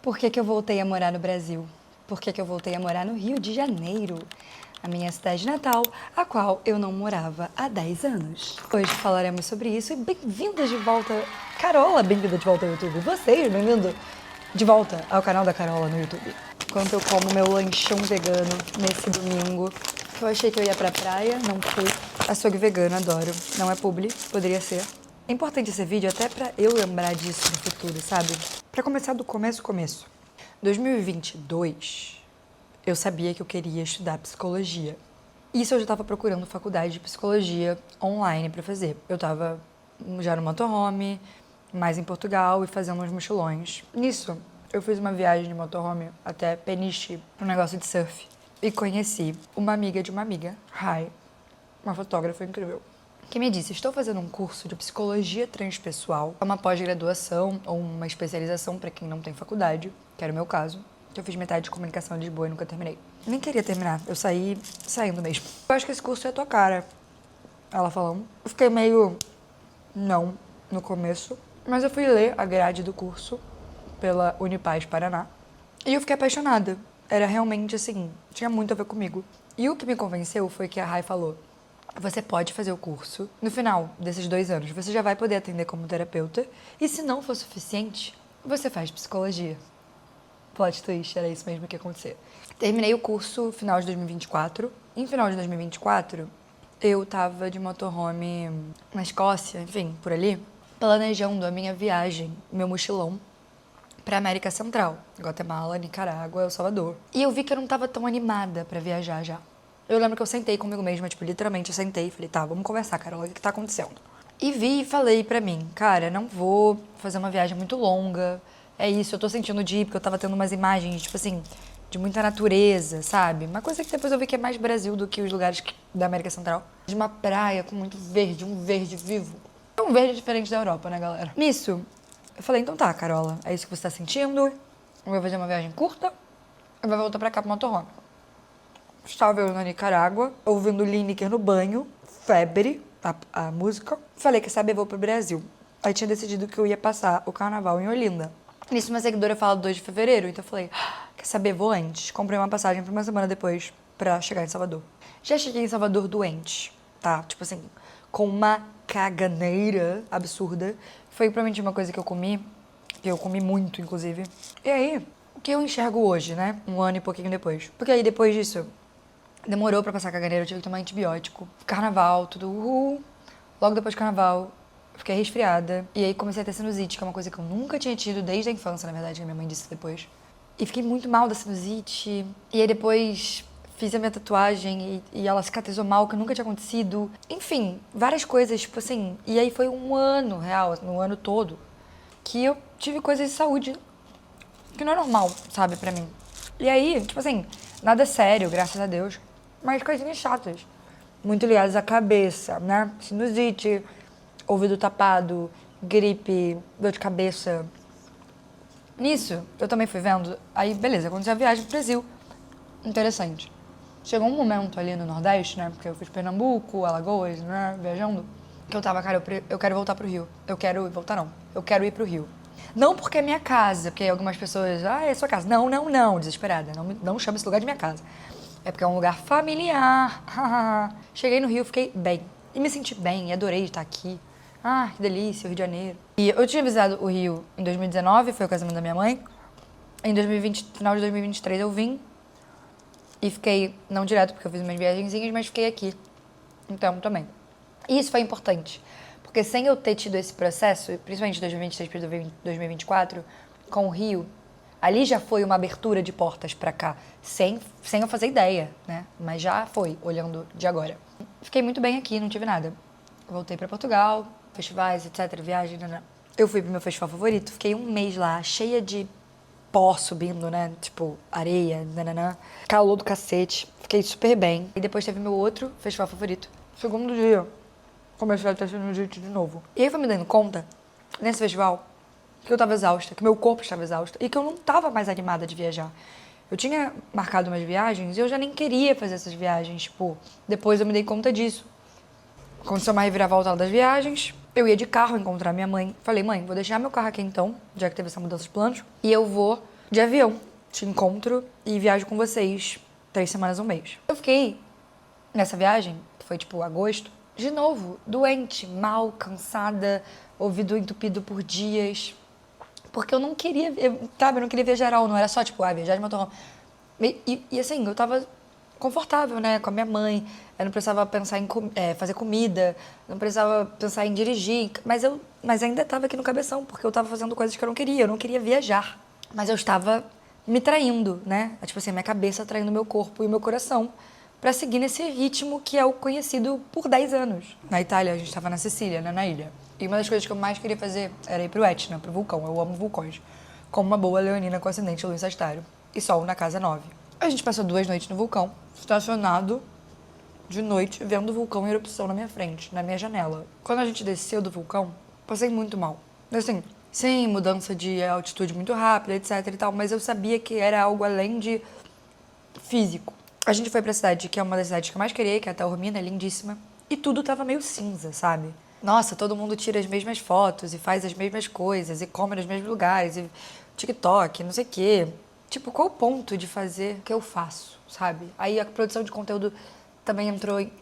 Por que que eu voltei a morar no Brasil? Por que que eu voltei a morar no Rio de Janeiro? A minha cidade natal, a qual eu não morava há 10 anos. Hoje falaremos sobre isso e bem-vindos de volta, Carola, bem-vinda de volta ao YouTube. Vocês, bem-vindo de volta ao canal da Carola no YouTube. Enquanto eu como meu lanchão vegano nesse domingo, eu achei que eu ia pra praia, não fui. Açougue vegano, adoro. Não é publi, poderia ser. É importante esse vídeo até pra eu lembrar disso no futuro, sabe? Pra começar do começo. 2022, eu sabia que eu queria estudar psicologia. Isso eu já estava procurando faculdade de psicologia online pra fazer. Eu tava já no motorhome, mais em Portugal e fazendo uns mochilões. Nisso, eu fiz uma viagem de motorhome até Peniche, pra um negócio de surf. E conheci uma amiga de uma amiga, Rai, uma fotógrafa incrível, que me disse: estou fazendo um curso de psicologia transpessoal, uma pós-graduação ou uma especialização para quem não tem faculdade, que era o meu caso, que eu fiz metade de comunicação em Lisboa e nunca terminei. Nem queria terminar, eu saí saindo mesmo. Eu acho que esse curso é a tua cara, ela falando. Eu fiquei meio não no começo, mas eu fui ler a grade do curso pela Unipaz Paraná e eu fiquei apaixonada. Era realmente assim, tinha muito a ver comigo. E o que me convenceu foi que a Rai falou: você pode fazer o curso. No final desses 2 anos, você já vai poder atender como terapeuta. E se não for suficiente, você faz psicologia. Plot twist, era isso mesmo que ia acontecer. Terminei o curso no final de 2024. Em final de 2024, eu tava de motorhome na Escócia, enfim, por ali, planejando a minha viagem, meu mochilão, pra América Central. Guatemala, Nicarágua, El Salvador. E eu vi que eu não tava tão animada pra viajar já. Eu lembro que eu sentei comigo mesma, tipo, literalmente eu sentei e falei: tá, vamos conversar, Carola, o que tá acontecendo? E vi e falei pra mim: cara, não vou fazer uma viagem muito longa, é isso, eu tô sentindo de ir, porque eu tava tendo umas imagens, tipo assim, de muita natureza, sabe? Uma coisa que depois eu vi que é mais Brasil do que os lugares da América Central. De uma praia com muito verde, um verde vivo. Um verde diferente da Europa, né, galera? Nisso, eu falei: então tá, Carola, é isso que você tá sentindo? Eu vou fazer uma viagem curta, eu vou voltar pra cá pro motorhome. Estava eu na Nicarágua, ouvindo Lineker no banho, Febre, a música. Falei: quer saber, vou pro Brasil. Aí tinha decidido que eu ia passar o carnaval em Olinda. Nisso, uma seguidora fala do 2 de fevereiro, então eu falei: quer saber, vou antes. Comprei uma passagem pra uma semana depois pra chegar em Salvador. Já cheguei em Salvador doente, tá? Tipo assim, com uma caganeira absurda. Foi provavelmente uma coisa que eu comi muito, inclusive. E aí, o que eu enxergo hoje, né? 1 ano e pouquinho depois. Porque aí, depois disso, demorou pra passar caganeira, eu tive que tomar antibiótico. Carnaval, tudo uhul. Logo depois do carnaval, fiquei resfriada. E aí comecei a ter sinusite, que é uma coisa que eu nunca tinha tido desde a infância, na verdade, que a minha mãe disse depois. E fiquei muito mal da sinusite. E aí depois fiz a minha tatuagem e ela cicatrizou mal, que nunca tinha acontecido. Enfim, várias coisas, tipo assim. E aí foi 1 ano real, um ano todo, que eu tive coisas de saúde que não é normal, sabe, pra mim. E aí, tipo assim, nada sério, graças a Deus, mas coisinhas chatas, muito ligadas à cabeça, né? Sinusite, ouvido tapado, gripe, dor de cabeça. Nisso, eu também fui vendo, aí beleza, aconteceu a viagem pro Brasil. Interessante. Chegou um momento ali no Nordeste, né? Porque eu fiz Pernambuco, Alagoas, né? Viajando, que eu tava: cara, eu quero voltar pro Rio. Eu quero ir pro Rio. Não porque é minha casa, porque algumas pessoas: ah, é sua casa. Não, desesperada. Não chama esse lugar de minha casa. É porque é um lugar familiar. Cheguei no Rio, fiquei bem. E me senti bem, e adorei estar aqui. Ah, que delícia, o Rio de Janeiro. E eu tinha visitado o Rio em 2019, foi o casamento da minha mãe. Em 2020, final de 2023 eu vim. E fiquei, não direto, porque eu fiz umas viagenzinhas, mas fiquei aqui. Então, também. E isso foi importante. Porque sem eu ter tido esse processo, principalmente de 2023 para 2024, com o Rio, ali já foi uma abertura de portas pra cá, sem eu fazer ideia, né? Mas já foi, olhando de agora. Fiquei muito bem aqui, não tive nada. Voltei pra Portugal, festivais, etc, viagem, né? Eu fui pro meu festival favorito, fiquei 1 mês lá, cheia de pó subindo, né? Tipo, areia, nananã. Calor do cacete. Fiquei super bem. E depois teve meu outro festival favorito. Segundo dia, comecei a ter sinusite de novo. E aí foi me dando conta, nesse festival, que eu tava exausta, que meu corpo estava exausto e que eu não tava mais animada de viajar. Eu tinha marcado umas viagens e eu já nem queria fazer essas viagens. Tipo, depois eu me dei conta disso. Aconteceu uma reviravolta lá das viagens. Eu ia de carro encontrar minha mãe. Falei: mãe, vou deixar meu carro aqui então, já que teve essa mudança de planos, e eu vou de avião. Te encontro e viajo com vocês 3 semanas, um mês. Eu fiquei nessa viagem, que foi tipo agosto, de novo, doente, mal, cansada, ouvido entupido por dias. Porque eu não queria, sabe, eu não queria viajar geral, não era só tipo, viajar de motorhome. E assim, eu tava confortável, né, com a minha mãe. Eu não precisava pensar em fazer comida, não precisava pensar em dirigir. Mas ainda estava aqui no cabeção, porque eu estava fazendo coisas que eu não queria viajar. Mas eu estava me traindo, né? Tipo assim, minha cabeça traindo meu corpo e meu coração para seguir nesse ritmo que é o conhecido por 10 anos. Na Itália, a gente estava na Sicília, né, na ilha. E uma das coisas que eu mais queria fazer era ir pro Etna, pro vulcão. Eu amo vulcões. Como uma boa leonina com ascendente lua em Sagitário. E sol na casa 9. A gente passou 2 noites no vulcão, estacionado de noite, vendo o vulcão em erupção na minha frente, na minha janela. Quando a gente desceu do vulcão, passei muito mal. Assim, sim, mudança de altitude muito rápida, etc e tal, mas eu sabia que era algo além de físico. A gente foi pra cidade, que é uma das cidades que eu mais queria, que é a Taormina, é lindíssima, e tudo tava meio cinza, sabe? Nossa, todo mundo tira as mesmas fotos e faz as mesmas coisas e come nos mesmos lugares e TikTok, não sei o quê. Tipo, qual o ponto de fazer o que eu faço, sabe? Aí a produção de conteúdo também entrou em...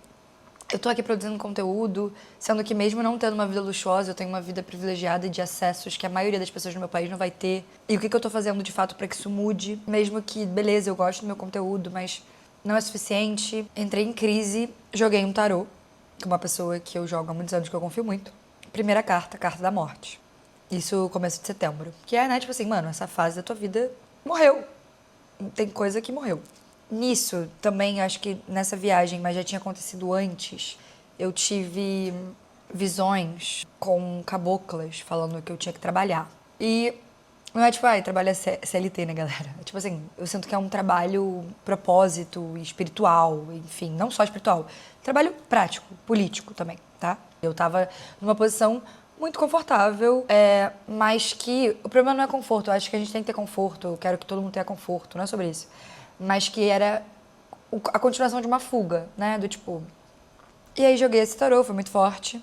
Eu tô aqui produzindo conteúdo, sendo que mesmo não tendo uma vida luxuosa, eu tenho uma vida privilegiada e de acessos que a maioria das pessoas no meu país não vai ter. E o que eu tô fazendo de fato pra que isso mude? Mesmo que, beleza, eu gosto do meu conteúdo, mas não é suficiente. Entrei em crise, joguei um tarô com uma pessoa que eu jogo há muitos anos, que eu confio muito. Primeira carta, carta da morte. Isso começo de setembro. Que é, né, tipo assim, mano, essa fase da tua vida morreu. Tem coisa que morreu. Nisso, também, acho que nessa viagem, mas já tinha acontecido antes, eu tive visões com caboclas falando que eu tinha que trabalhar. E não é tipo, trabalha CLT, né, galera? É tipo assim, eu sinto que é um trabalho propósito espiritual, enfim, não só espiritual. Trabalho prático, político também, tá? Eu tava numa posição muito confortável, mas que o problema não é conforto, eu acho que a gente tem que ter conforto, eu quero que todo mundo tenha conforto, não é sobre isso. Mas que era a continuação de uma fuga, né, do tipo... E aí joguei esse tarô, foi muito forte,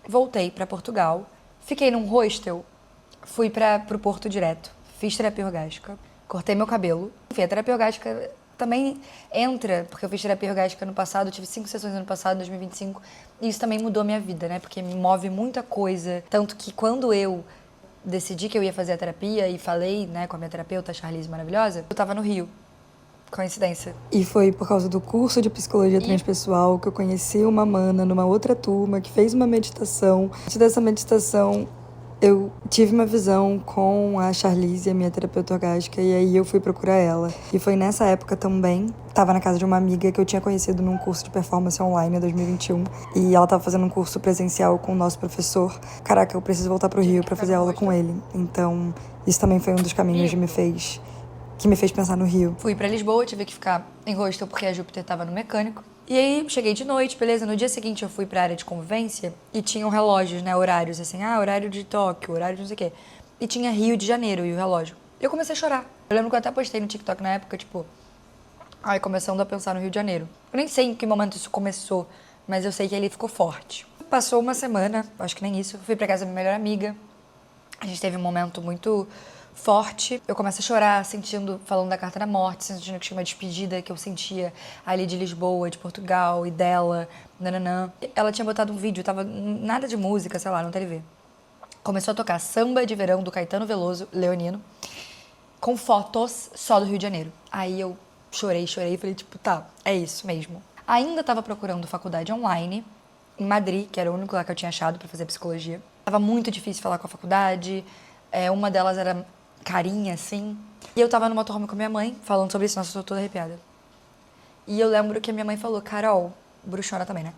voltei pra Portugal, fiquei num hostel, fui pro Porto direto, fiz terapia orgástica, cortei meu cabelo. Enfim, a terapia orgástica também entra, porque eu fiz terapia orgástica no passado, tive 5 sessões no passado, 2025, e isso também mudou a minha vida, né, porque me move muita coisa, tanto que quando eu decidi que eu ia fazer a terapia e falei, né, com a minha terapeuta, a Charlize maravilhosa, eu tava no Rio. Coincidência. E foi por causa do curso de psicologia transpessoal que eu conheci uma mana numa outra turma que fez uma meditação. Antes dessa meditação, eu tive uma visão com a Charlize, a minha terapeuta orgástica, e aí eu fui procurar ela. E foi nessa época também, tava na casa de uma amiga que eu tinha conhecido num curso de performance online em 2021, e ela tava fazendo um curso presencial com o nosso professor. Caraca, eu preciso voltar pro Rio pra fazer aula com ele. Então, isso também foi um dos caminhos que me fez pensar no Rio. Fui pra Lisboa, tive que ficar em hostel porque a Júpiter tava no mecânico. E aí, cheguei de noite, beleza. No dia seguinte, eu fui pra área de convivência e tinham relógios, né, horários, assim. horário de Tóquio, horário de não sei o quê. E tinha Rio de Janeiro e o relógio. E eu comecei a chorar. Eu lembro que eu até postei no TikTok na época, tipo... começando a pensar no Rio de Janeiro. Eu nem sei em que momento isso começou, mas eu sei que ele ficou forte. Passou uma semana, acho que nem isso, fui pra casa da minha melhor amiga. A gente teve um momento muito... forte. Eu começo a chorar, falando da carta da morte, sentindo que tinha uma despedida que eu sentia ali de Lisboa, de Portugal e dela, nananã. Ela tinha botado um vídeo, tava nada de música, sei lá, na TV. Começou a tocar Samba de Verão do Caetano Veloso, leonino, com fotos só do Rio de Janeiro. Aí eu chorei e falei, tipo, tá, é isso mesmo. Ainda tava procurando faculdade online em Madrid, que era o único lugar que eu tinha achado pra fazer psicologia. Tava muito difícil falar com a faculdade, uma delas era carinha, assim. E eu tava no motorhome com a minha mãe, falando sobre isso. Nossa, eu tô toda arrepiada. E eu lembro que a minha mãe falou, Carol, bruxona também, né?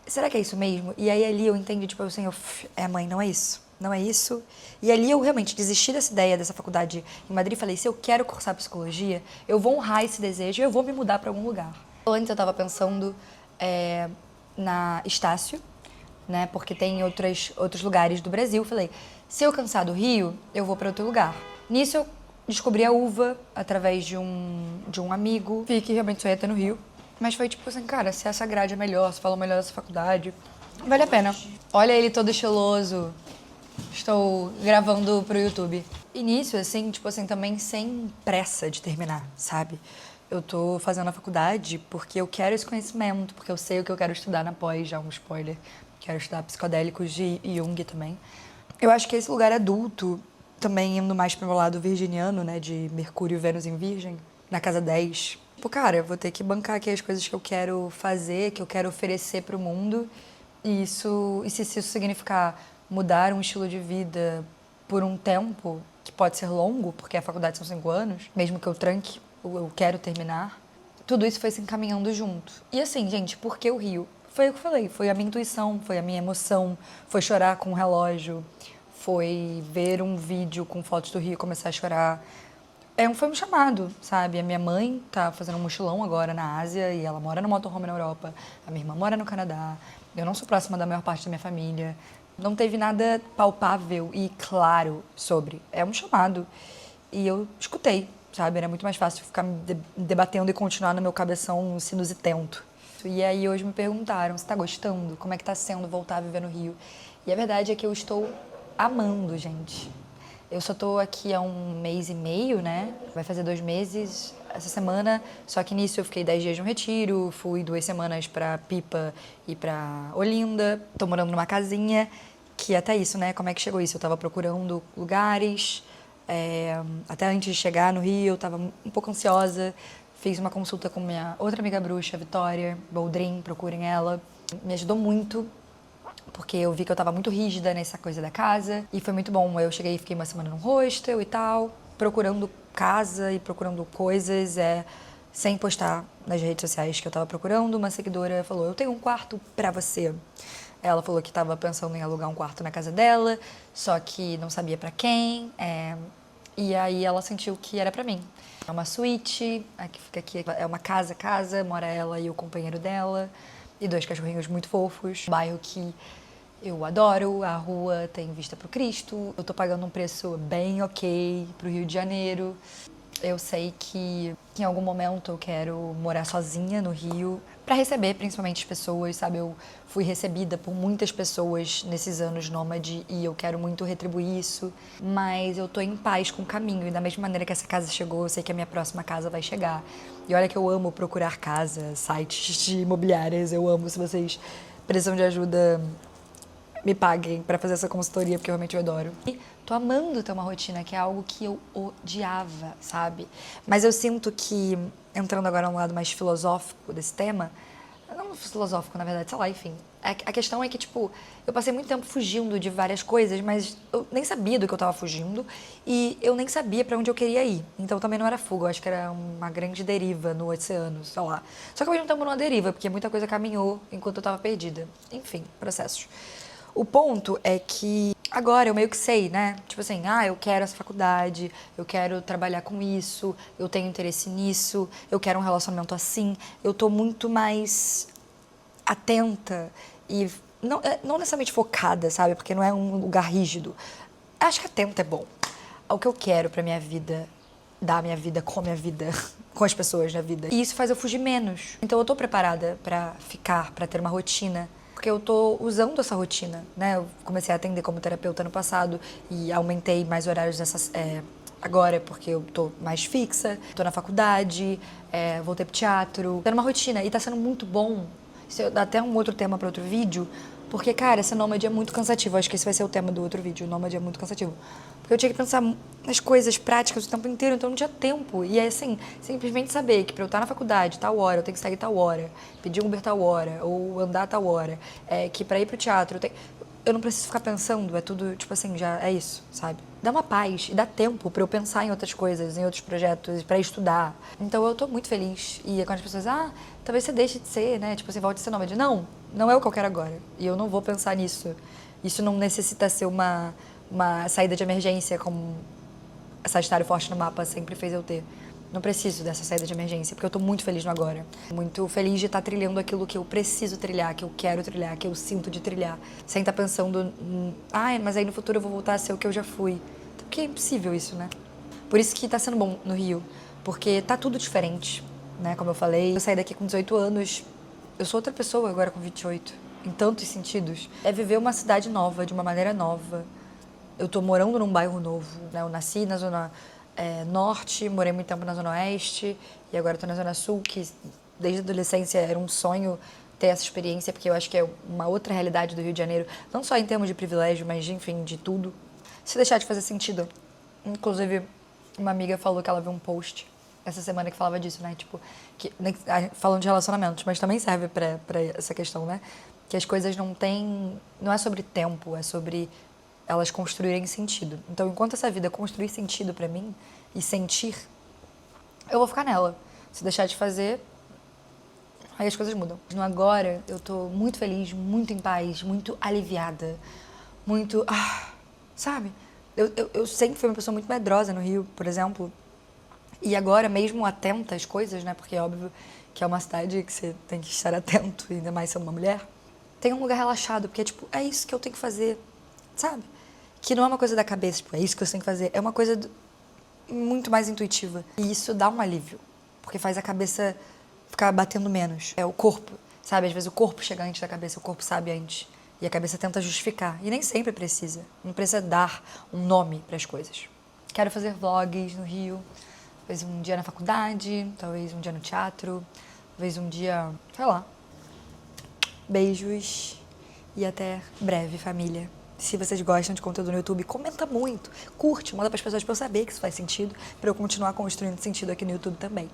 Será que é isso mesmo? E aí ali eu entendi, tipo, assim, mãe, não é isso. Não é isso. E ali eu realmente desisti dessa ideia, dessa faculdade em Madrid. Falei, se eu quero cursar psicologia, eu vou honrar esse desejo e eu vou me mudar pra algum lugar. Antes eu tava pensando na Estácio, né? Porque tem outros lugares do Brasil. Falei, se eu cansar do Rio, eu vou pra outro lugar. Nisso eu descobri a uva através de um amigo. Vi que realmente só ia ter no Rio. Mas foi tipo assim, cara, se essa grade é melhor, se falou melhor dessa faculdade, vale a pena. Olha ele todo estiloso. Estou gravando pro YouTube. início, assim, tipo assim, também sem pressa de terminar, sabe? Eu tô fazendo a faculdade porque eu quero esse conhecimento, porque eu sei o que eu quero estudar na pós, já um spoiler. Quero estudar psicodélicos de Jung também. Eu acho que esse lugar adulto, também indo mais pro meu lado virginiano, né, de Mercúrio e Vênus em Virgem, na casa 10. Tipo, cara, eu vou ter que bancar aqui as coisas que eu quero fazer, que eu quero oferecer pro mundo. E se isso significar mudar um estilo de vida por um tempo, que pode ser longo, porque a faculdade são 5 anos, mesmo que eu tranque, eu quero terminar, tudo isso foi se encaminhando junto. E assim, gente, por que o Rio? Foi o que eu falei, foi a minha intuição, foi a minha emoção, foi chorar com o relógio, foi ver um vídeo com fotos do Rio e começar a chorar. Foi um chamado, sabe? A minha mãe tá fazendo um mochilão agora na Ásia e ela mora no motorhome na Europa. A minha irmã mora no Canadá. Eu não sou próxima da maior parte da minha família. Não teve nada palpável e claro sobre. É um chamado. E eu escutei, sabe? Era muito mais fácil ficar me debatendo e continuar no meu cabeção sinusitento. E aí hoje me perguntaram, você tá gostando? Como é que tá sendo voltar a viver no Rio? E a verdade é que eu estou amando, gente. Eu só tô aqui há 1 mês e meio, né? Vai fazer 2 meses essa semana. Só que nisso eu fiquei 10 dias de um retiro, fui 2 semanas pra Pipa e pra Olinda. Tô morando numa casinha, que até isso, né? Como é que chegou isso? Eu tava procurando lugares. Até antes de chegar no Rio, eu tava um pouco ansiosa. Fiz uma consulta com minha outra amiga bruxa, Vitória Boldrin, procurem ela. Me ajudou muito, porque eu vi que eu tava muito rígida nessa coisa da casa. E foi muito bom. Eu cheguei e fiquei uma semana num hostel e tal, procurando casa e procurando coisas, sem postar nas redes sociais que eu tava procurando. Uma seguidora falou, eu tenho um quarto pra você. Ela falou que tava pensando em alugar um quarto na casa dela, só que não sabia pra quem. E aí ela sentiu que era pra mim. É uma suíte, que fica aqui, é uma casa, mora ela e o companheiro dela. E 2 cachorrinhos muito fofos. Um bairro que eu adoro, a rua tem vista pro Cristo. Eu tô pagando um preço bem ok pro Rio de Janeiro. Eu sei que em algum momento eu quero morar sozinha no Rio para receber principalmente as pessoas, sabe? Eu fui recebida por muitas pessoas nesses anos nômade e eu quero muito retribuir isso, mas eu tô em paz com o caminho e da mesma maneira que essa casa chegou, eu sei que a minha próxima casa vai chegar. E olha que eu amo procurar casa, sites de imobiliárias, eu amo. Se vocês precisam de ajuda, me paguem pra fazer essa consultoria, porque eu realmente adoro. E tô amando ter uma rotina, que é algo que eu odiava, sabe? Mas eu sinto que, entrando agora no lado mais filosófico desse tema, não filosófico, na verdade, sei lá, enfim. A questão é que, tipo, eu passei muito tempo fugindo de várias coisas, mas eu nem sabia do que eu tava fugindo e eu nem sabia pra onde eu queria ir. Então também não era fuga, eu acho que era uma grande deriva no oceano, sei lá. Só que ao mesmo tempo numa deriva, porque muita coisa caminhou enquanto eu tava perdida. Enfim, processos. O ponto é que agora eu meio que sei, né? Tipo assim, eu quero essa faculdade, eu quero trabalhar com isso, eu tenho interesse nisso, eu quero um relacionamento assim. Eu tô muito mais atenta e não necessariamente focada, sabe? Porque não é um lugar rígido. Acho que atenta é bom. Ao que eu quero pra minha vida, da minha vida, com a minha vida, com as pessoas na vida. E isso faz eu fugir menos. Então eu tô preparada pra ficar, pra ter uma rotina. Porque eu tô usando essa rotina, né? Eu comecei a atender como terapeuta no passado e aumentei mais horários agora, porque eu tô mais fixa, tô na faculdade, voltei pro teatro. Tô numa rotina e tá sendo muito bom. Isso dá até um outro tema para outro vídeo, porque, cara, essa nômade é muito cansativo. Acho que esse vai ser o tema do outro vídeo. O nômade é muito cansativo. Porque eu tinha que pensar nas coisas práticas o tempo inteiro, então não tinha tempo. E é assim, simplesmente saber que pra eu estar na faculdade, tal hora, eu tenho que sair tal hora, pedir um Uber tal hora, ou andar tal hora, que pra ir pro teatro eu não preciso ficar pensando, é tudo, tipo assim, já é isso, sabe? Dá uma paz e dá tempo pra eu pensar em outras coisas, em outros projetos, pra estudar. Então eu tô muito feliz. E quando as pessoas, talvez você deixe de ser, né? Tipo assim, volte a ser nômade. Não, não é o que eu quero agora. E eu não vou pensar nisso. Isso não necessita ser uma saída de emergência, como Sagitário forte no mapa sempre fez eu ter. Não preciso dessa saída de emergência, porque eu tô muito feliz no agora. Muito feliz de estar trilhando aquilo que eu preciso trilhar, que eu quero trilhar, que eu sinto de trilhar. Sem estar pensando, mas aí no futuro eu vou voltar a ser o que eu já fui. Porque é impossível isso, né? Por isso que tá sendo bom no Rio. Porque tá tudo diferente, né? Como eu falei, eu saí daqui com 18 anos, eu sou outra pessoa agora com 28. Em tantos sentidos. É viver uma cidade nova, de uma maneira nova. Eu tô morando num bairro novo, né? Eu nasci na zona norte, morei muito tempo na zona oeste e agora tô na zona sul, que desde a adolescência era um sonho ter essa experiência, porque eu acho que é uma outra realidade do Rio de Janeiro, não só em termos de privilégio, mas enfim, de tudo. Se deixar de fazer sentido. Inclusive, uma amiga falou que ela viu um post essa semana que falava disso, né? Tipo, falando de relacionamentos, mas também serve pra essa questão, né? Que as coisas não têm. Não é sobre tempo, é sobre elas construírem sentido. Então, enquanto essa vida construir sentido pra mim e sentir, eu vou ficar nela. Se deixar de fazer, aí as coisas mudam. No agora, eu tô muito feliz, muito em paz, muito aliviada, muito. Sabe? Eu sempre fui uma pessoa muito medrosa no Rio, por exemplo. E agora, mesmo atenta às coisas, né? Porque é óbvio que é uma cidade que você tem que estar atento, ainda mais sendo uma mulher. Tem um lugar relaxado, porque é tipo, é isso que eu tenho que fazer, sabe? Que não é uma coisa da cabeça, tipo, é isso que eu tenho que fazer. É uma coisa muito mais intuitiva. E isso dá um alívio, porque faz a cabeça ficar batendo menos. É o corpo, sabe? Às vezes o corpo chega antes da cabeça, o corpo sabe antes. E a cabeça tenta justificar. E nem sempre precisa. Não precisa dar um nome para as coisas. Quero fazer vlogs no Rio. Talvez um dia na faculdade, talvez um dia no teatro, talvez um dia, sei lá. Beijos e até breve, família. Se vocês gostam de conteúdo no YouTube, comenta muito, curte, manda para as pessoas para eu saber que isso faz sentido, para eu continuar construindo sentido aqui no YouTube também.